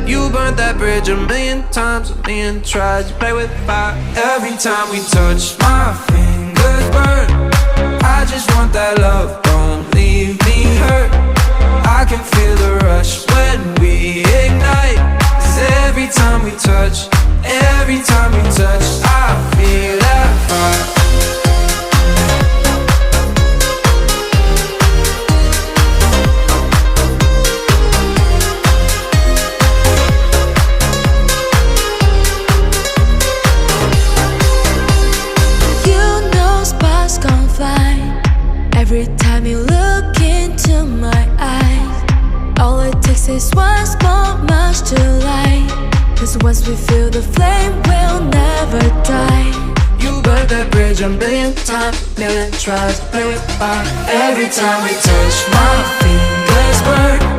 You burnt that bridge a million times, a million tries. You play with fire. Every time we touch, my fingers burn. I just want that love, don't leave me hurt. I can feel the rush when we ignite. 'Cause every time we touch, every time we touch, I feel that fire. Every time you look into my eyes, all it takes is one small match to light. 'Cause once we feel the flame, we'll never die. You burnt that bridge a million times, million tries. Play with fire. Every time we touch, my fingers burn.